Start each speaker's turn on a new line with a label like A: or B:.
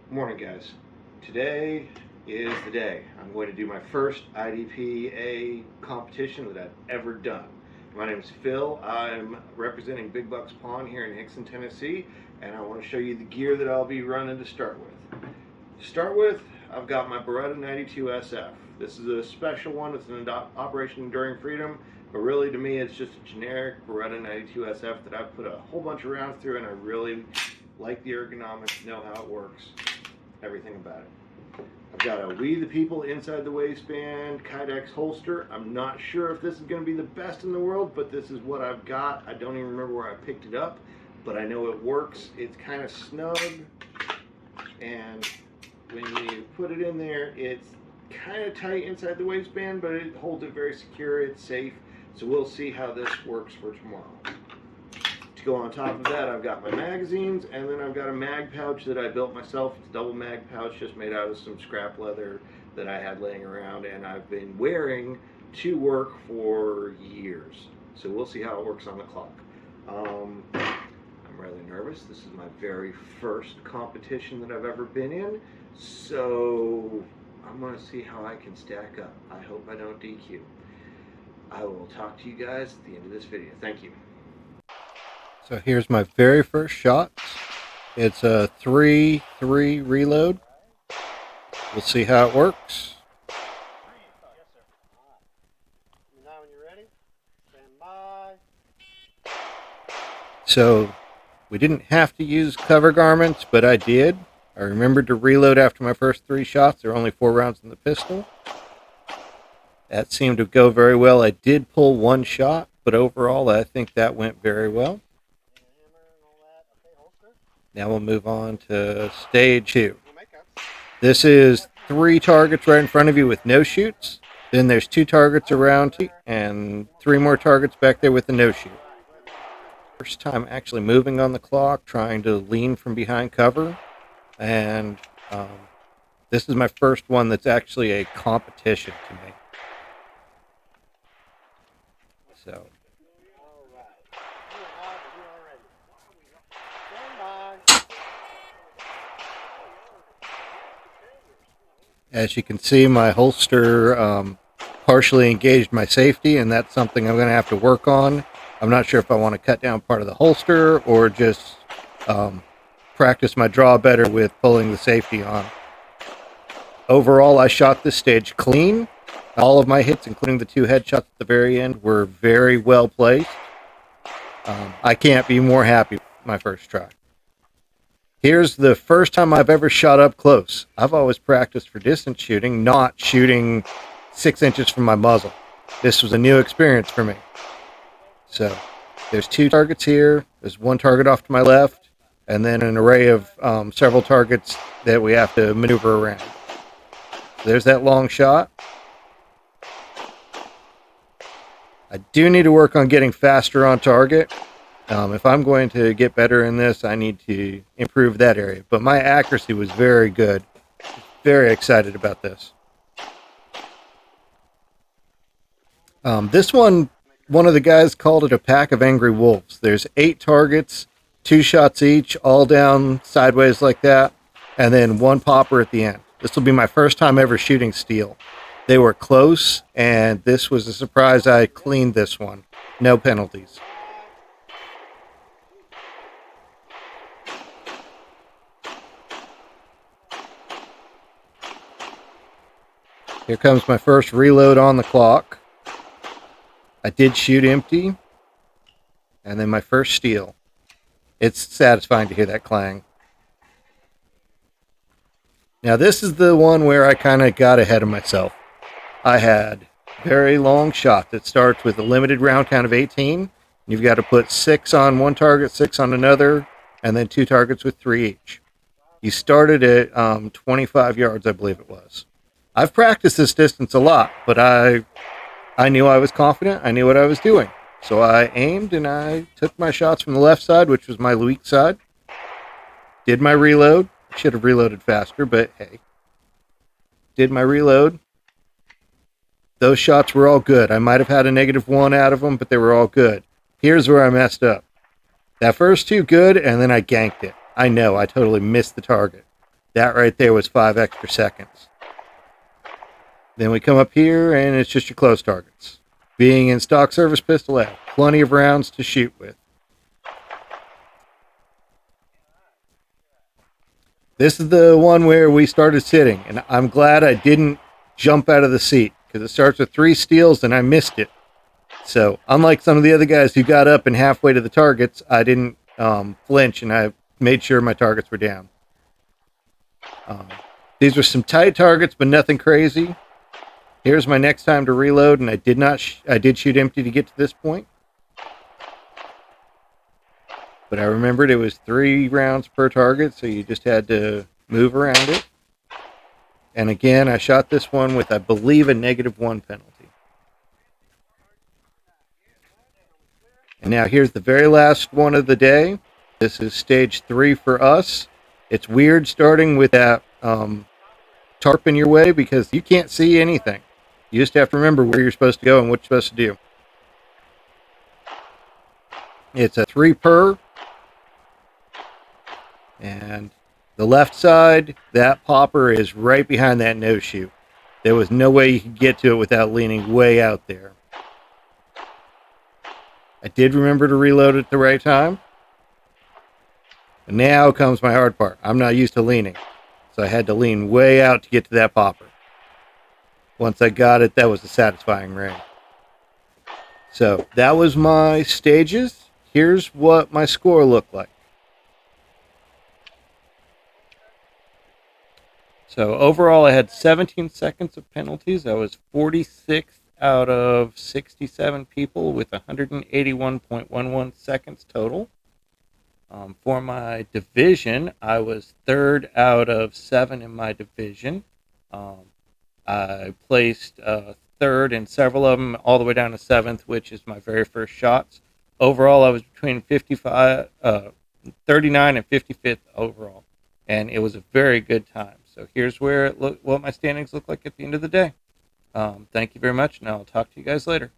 A: Morning, guys. Today is the day. I'm going to do my first IDPA competition that I've ever done. My name is Phil. I'm representing Big Bucks Pond here in Hickson, Tennessee, and I want to show you the gear that I'll be running to start with. To start with, I've got my Beretta 92 SF. This is a special one. It's an Operation Enduring Freedom, but really to me it's just a generic Beretta 92 SF that I've put a whole bunch of rounds through, and I really like the ergonomics, know how it works, everything about it. I've got a We the People inside the waistband Kydex holster. I'm not sure if this is going to be the best in the world, but this is what I've got. I don't even remember where I picked it up, but I know it works. It's kind of snug, and when you put it in there, it's kind of tight inside the waistband, but it holds it very secure. It's safe, so we'll see how this works for tomorrow. To go on top of that, I've got my magazines, and then I've got a mag pouch that I built myself. It's a double mag pouch, just made out of some scrap leather that I had laying around, and I've been wearing to work for years. So we'll see how it works on the clock. I'm rather nervous. This is my very first competition that I've ever been in, so I'm going to see how I can stack up. I hope I don't DQ. I will talk to you guys at the end of this video. Thank you.
B: So here's my very first shot. It's a 3-3 reload. We'll see how it works.
C: Now when you're ready, stand by.
B: So we didn't have to use cover garments, but I did. I remembered to reload after my first 3 shots. There were only 4 rounds in the pistol. That seemed to go very well. I did pull 1 shot, but overall I think that went very well. Now we'll move on to stage 2. This is 3 targets right in front of you with no shoots. Then there's 2 targets around you and 3 more targets back there with the no shoot. First time actually moving on the clock, trying to lean from behind cover. And this is my first one that's actually a competition to me. So. As you can see, my holster partially engaged my safety, and that's something I'm going to have to work on. I'm not sure if I want to cut down part of the holster or just practice my draw better with pulling the safety on. Overall, I shot this stage clean. All of my hits, including the 2 headshots at the very end, were very well placed. I can't be more happy with my first try. Here's the first time I've ever shot up close. I've always practiced for distance shooting, not shooting 6 inches from my muzzle. This was a new experience for me. So there's 2 targets here. There's 1 target off to my left, and then an array of several targets that we have to maneuver around. There's that long shot. I do need to work on getting faster on target. If I'm going to get better in this, I need to improve that area. But my accuracy was very good. Very excited about this. This one of the guys called it a pack of angry wolves. There's 8 targets, 2 shots each, all down sideways like that, and then 1 popper at the end. This will be my first time ever shooting steel. They were close, and this was a surprise. I cleaned this one. No penalties. Here comes my first reload on the clock. I did shoot empty. And then my first steel. It's satisfying to hear that clang. Now this is the one where I kind of got ahead of myself. I had very long shot that starts with a limited round count of 18. You've got to put 6 on one target, 6 on another, and then 2 targets with 3 each. You started at 25 yards, I believe it was. I've practiced this distance a lot, but I knew I was confident. I knew what I was doing. So I aimed and I took my shots from the left side, which was my weak side. Did my reload. Should have reloaded faster, but hey. Did my reload. Those shots were all good. I might have had a -1 out of them, but they were all good. Here's where I messed up. That first 2 good, and then I ganked it. I know, I totally missed the target. That right there was 5 extra seconds. Then we come up here, and it's just your close targets. Being in stock service pistol, I have plenty of rounds to shoot with. This is the one where we started sitting, and I'm glad I didn't jump out of the seat, because it starts with 3 steals, and I missed it. So, unlike some of the other guys who got up and halfway to the targets, I didn't flinch, and I made sure my targets were down. These were some tight targets, but nothing crazy. Here's my next time to reload, and I did shoot empty to get to this point. But I remembered it was 3 rounds per target, so you just had to move around it. And again, I shot this one with, I believe, a -1 penalty. And now here's the very last one of the day. This is stage 3 for us. It's weird starting with that tarp in your way because you can't see anything. You just have to remember where you're supposed to go and what you're supposed to do. It's a 3 per. And the left side, that popper is right behind that no shoot. There was no way you could get to it without leaning way out there. I did remember to reload at the right time. And now comes my hard part. I'm not used to leaning. So I had to lean way out to get to that popper. Once I got it, that was a satisfying range. So that was my stages. Here's what my score looked like. So overall, I had 17 seconds of penalties. I was 46th out of 67 people with 181.11 seconds total. For my division, I was 3rd out of 7 in my division. I placed 3rd in several of them, all the way down to 7th, which is my very first shots. Overall, I was between 39 and 55th overall, and it was a very good time. So here's what my standings look like at the end of the day. Thank you very much, and I'll talk to you guys later.